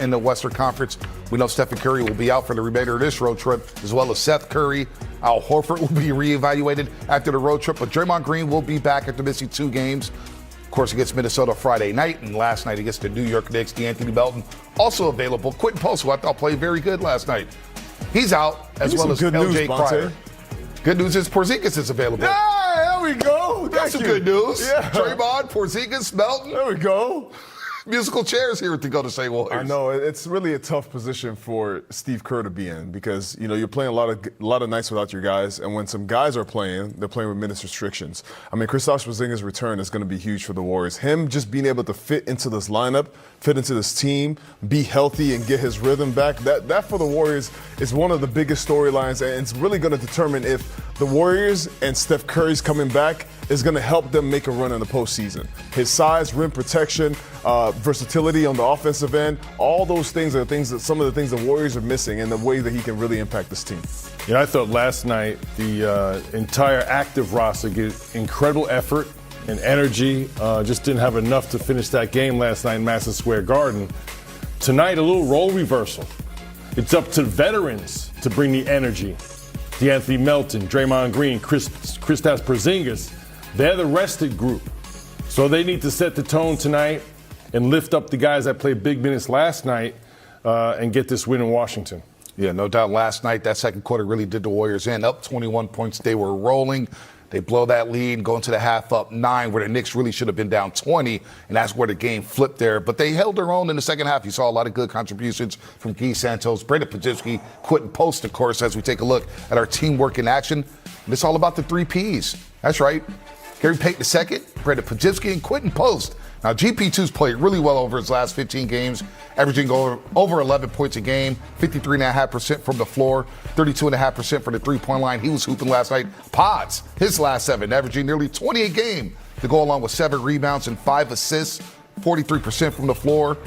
in the Western Conference. We know Steph Curry will be out for the remainder of this road trip, as well as Seth Curry. Al Horford will be reevaluated after the road trip, but Draymond Green will be back after missing 2 games. Of course, against Minnesota Friday night, and last night against the New York Knicks, DeAnthony Melton also available. Quentin Post, who I thought played very good last night, he's out, as well as LJ Cryer. Good news is Porzingis is available. Yeah, there we go. That's some good news. Yeah. Draymond, Porzingis, Melton. There we go. Musical chairs here at the Golden State Warriors. I know it's really a tough position for Steve Kerr to be in because you're playing a lot of nights without your guys, and when some guys are playing, they're playing with minutes restrictions. I mean, Kristaps Porzingis' return is going to be huge for the Warriors. Him just being able to fit into this lineup, fit into this team, be healthy, and get his rhythm back. That for the Warriors is one of the biggest storylines, and it's really going to determine if the Warriors and Steph Curry's coming back is going to help them make a run in the postseason. His size, rim protection, versatility on the offensive end, all those things are some of the things the Warriors are missing in the way that he can really impact this team. I thought last night the entire active roster gave incredible effort and energy. Just didn't have enough to finish that game last night in Madison Square Garden. Tonight, a little role reversal. It's up to the veterans to bring the energy. DeAnthony Melton, Draymond Green, Kristaps Porzingis, they're the rested group. So they need to set the tone tonight and lift up the guys that played big minutes last night and get this win in Washington. Yeah, no doubt last night, that second quarter really did the Warriors in. Up 21 points, they were rolling. They blow that lead, go into the half up 9, where the Knicks really should have been down 20, and that's where the game flipped there. But they held their own in the second half. You saw a lot of good contributions from Guy Santos, Brandon Podziemski, Quentin Post, of course, as we take a look at our teamwork in action. And it's all about the 3 Ps. That's right. Gary Payton II, Brandon Podziemski, and Quentin Post. Now, GP2's played really well over his last 15 games, averaging over 11 points a game, 53.5% from the floor, 32.5% from the three-point line. He was hooping last night. Pods, his last 7, averaging nearly 20 a game to go along with 7 rebounds and 5 assists, 43% from the floor,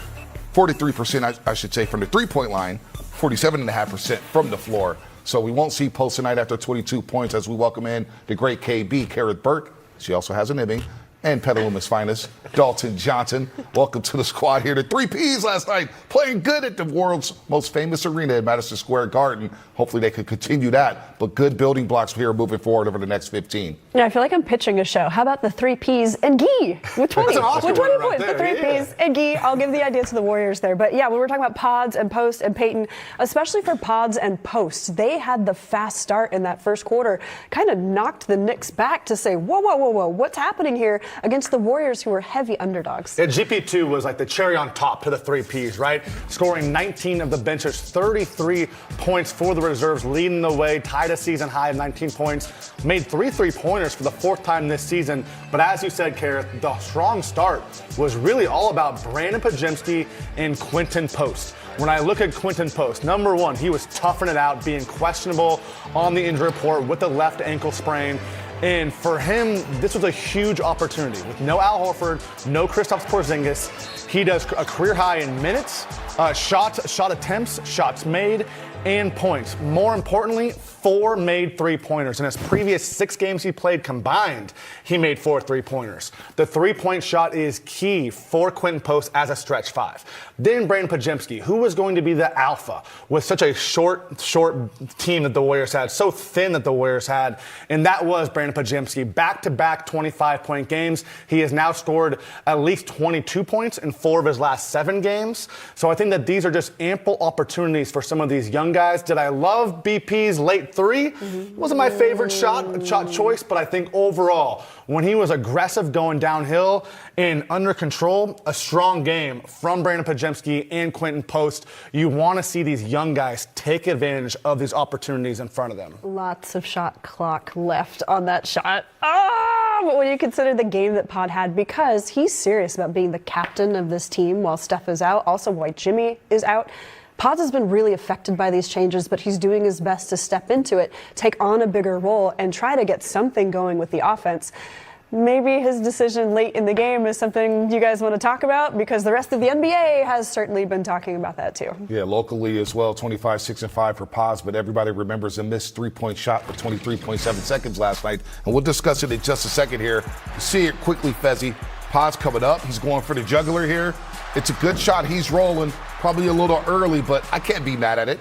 43%, I should say, from the three-point line, 47.5% from the floor. So we won't see Post tonight after 22 points as we welcome in the great KB, Kerith Burke. She also has an Emmy. And Petaluma's finest, Dalton Johnson. Welcome to the squad here. The 3 Ps last night, playing good at the world's most famous arena in Madison Square Garden. Hopefully they could continue that, but good building blocks here moving forward over the next 15. Yeah, I feel like I'm pitching a show. How about the 3 Ps and Guy with 20? With 20 points, the 3 Ps and Guy. I'll give the idea to the Warriors there. But yeah, when we're talking about Pods and Post and Payton, especially for Pods and Post, they had the fast start in that first quarter, kind of knocked the Knicks back to say, whoa, what's happening here against the Warriors, who were heavy underdogs. Yeah, GP2 was like the cherry on top to the 3 Ps, right? Scoring 19 of the bench's 33 points for the reserves, leading the way, tied a season high of 19 points, made 3 3-pointers for the 4th time this season. But as you said, Kerith, the strong start was really all about Brandon Podziemski and Quentin Post. When I look at Quentin Post, number 1, he was toughing it out, being questionable on the injury report with the left ankle sprain. And for him, this was a huge opportunity. With no Al Horford, no Kristaps Porzingis, he does a career high in minutes, shot attempts, shots made, and points. More importantly, 4 made 3-pointers. In his previous 6 games he played combined, he made 4 3-pointers. The 3-point shot is key for Quentin Post as a stretch 5. Then Brandon Podziemski, who was going to be the alpha with such a short team that the Warriors had, so thin that the Warriors had, and that was Brandon Podziemski. Back-to-back 25-point games. He has now scored at least 22 points in 4 of his last 7 games. So I think that these are just ample opportunities for some of these young guys. Did I love BP's late 3? Wasn't my favorite shot choice, but I think overall, when he was aggressive going downhill and under control, a strong game from Brandon Podziemski and Quentin Post. You want to see these young guys take advantage of these opportunities in front of them. Lots of shot clock left on that shot. But when you consider the game that Pod had, because he's serious about being the captain of this team while Steph is out, also while Jimmy is out, Pods has been really affected by these changes, but he's doing his best to step into it, take on a bigger role, and try to get something going with the offense. Maybe his decision late in the game is something you guys want to talk about, because the rest of the NBA has certainly been talking about that too. Yeah, locally as well, 25, 6, and 5 for Pods, but everybody remembers a missed 3-point shot with 23.7 seconds last night. And we'll discuss it in just a second here. You see it quickly, Fezzi. Pods coming up. He's going for the jugular here. It's a good shot. He's rolling, probably a little early, but I can't be mad at it.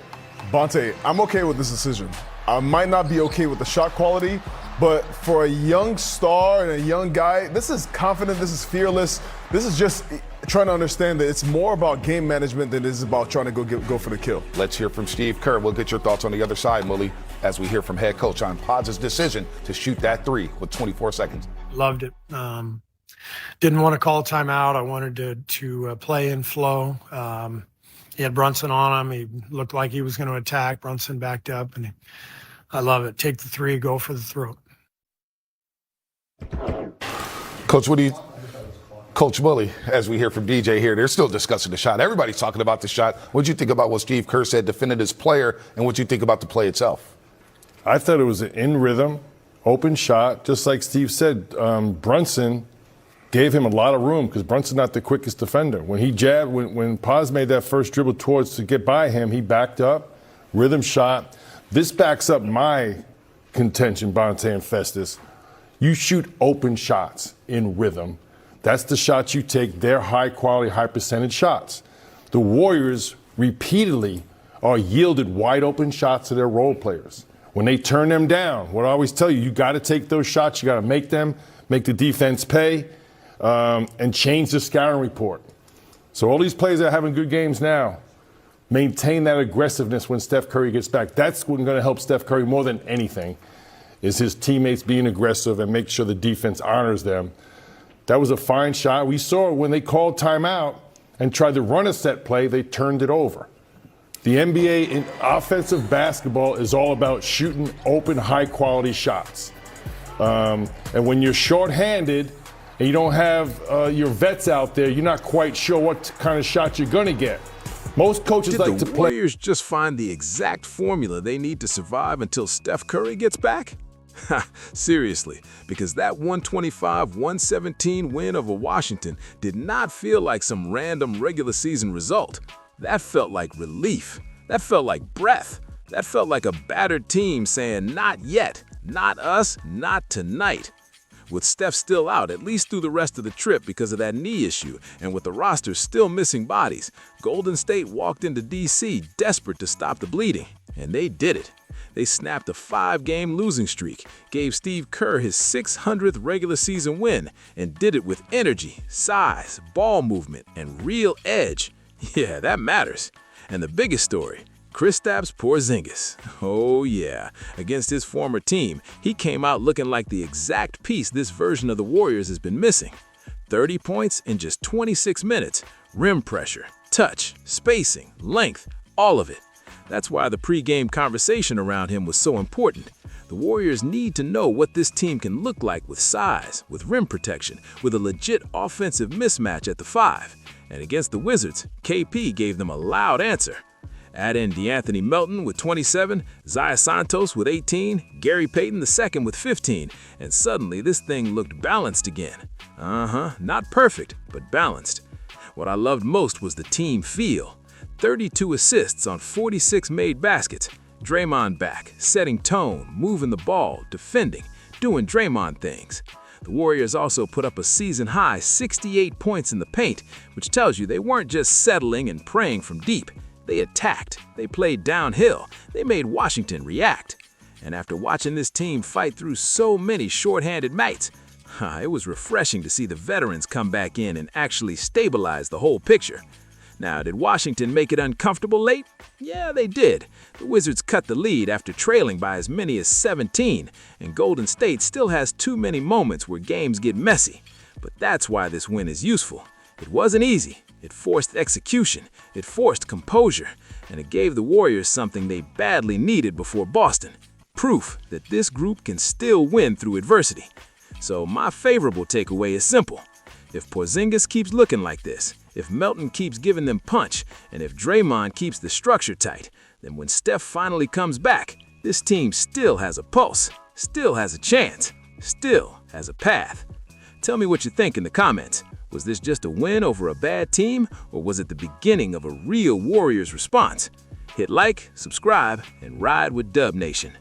Bonte, I'm okay with this decision. I might not be okay with the shot quality, but for a young star and a young guy, this is confident, this is fearless. This is just trying to understand that it's more about game management than it is about trying to go for the kill. Let's hear from Steve Kerr. We'll get your thoughts on the other side, Mully, as we hear from head coach on Pods' decision to shoot that three with 24 seconds. Loved it. Didn't want to call a timeout. I wanted to play in flow. He had Brunson on him. He looked like he was going to attack. Brunson backed up, and I love it. Take the three, go for the throat. Coach, Coach Mully, as we hear from DJ here, they're still discussing the shot. Everybody's talking about the shot. What do you think about what Steve Kerr said, defended his player, and what do you think about the play itself? I thought it was an in rhythm, open shot. Just like Steve said, Brunson gave him a lot of room because Brunson's not the quickest defender. When he jabbed, when Paz made that first dribble towards to get by him, he backed up, rhythm shot. This backs up my contention, Bonte and Festus. You shoot open shots in rhythm. That's the shots you take. They're high-quality, high-percentage shots. The Warriors repeatedly are yielded wide-open shots to their role players. When they turn them down, what I always tell you, you got to take those shots. You got to make them, make the defense pay, and change the scouting report. So all these players that are having good games now, maintain that aggressiveness when Steph Curry gets back. That's what's going to help Steph Curry more than anything, is his teammates being aggressive and make sure the defense honors them. That was a fine shot. We saw when they called timeout and tried to run a set play, they turned it over. The NBA in offensive basketball is all about shooting open, high-quality shots. And when you're shorthanded and you don't have your vets out there, you're not quite sure what kind of shot you're going to get. Most coaches like to Did the play. Warriors just find the exact formula they need to survive until Steph Curry gets back? Seriously, because that 125-117 win over Washington did not feel like some random regular season result. That felt like relief. That felt like breath. That felt like a battered team saying, not yet, not us, not tonight. With Steph still out, at least through the rest of the trip because of that knee issue, and with the roster still missing bodies, Golden State walked into D.C. desperate to stop the bleeding, and they did it. They snapped a 5-game losing streak, gave Steve Kerr his 600th regular season win, and did it with energy, size, ball movement, and real edge. Yeah, that matters. And the biggest story, Kristaps Porzingis. Oh yeah, against his former team, he came out looking like the exact piece this version of the Warriors has been missing. 30 points in just 26 minutes, rim pressure, touch, spacing, length, all of it. That's why the pre-game conversation around him was so important. The Warriors need to know what this team can look like with size, with rim protection, with a legit offensive mismatch at the 5. And against the Wizards, KP gave them a loud answer. Add in DeAnthony Melton with 27, Zaya Santos with 18, Gary Payton II with 15, and suddenly this thing looked balanced again. Not perfect, but balanced. What I loved most was the team feel. 32 assists on 46 made baskets. Draymond back, setting tone, moving the ball, defending, doing Draymond things. The Warriors also put up a season-high 68 points in the paint, which tells you they weren't just settling and praying from deep. They attacked, they played downhill, they made Washington react. And after watching this team fight through so many shorthanded nights, it was refreshing to see the veterans come back in and actually stabilize the whole picture. Now, did Washington make it uncomfortable late? Yeah, they did. The Wizards cut the lead after trailing by as many as 17, and Golden State still has too many moments where games get messy. But that's why this win is useful. It wasn't easy. It forced execution, it forced composure, and it gave the Warriors something they badly needed before Boston. Proof that this group can still win through adversity. So my favorable takeaway is simple. If Porzingis keeps looking like this, if Melton keeps giving them punch, and if Draymond keeps the structure tight, then when Steph finally comes back, this team still has a pulse, still has a chance, still has a path. Tell me what you think in the comments. Was this just a win over a bad team, or was it the beginning of a real Warriors response? Hit like, subscribe, and ride with Dub Nation.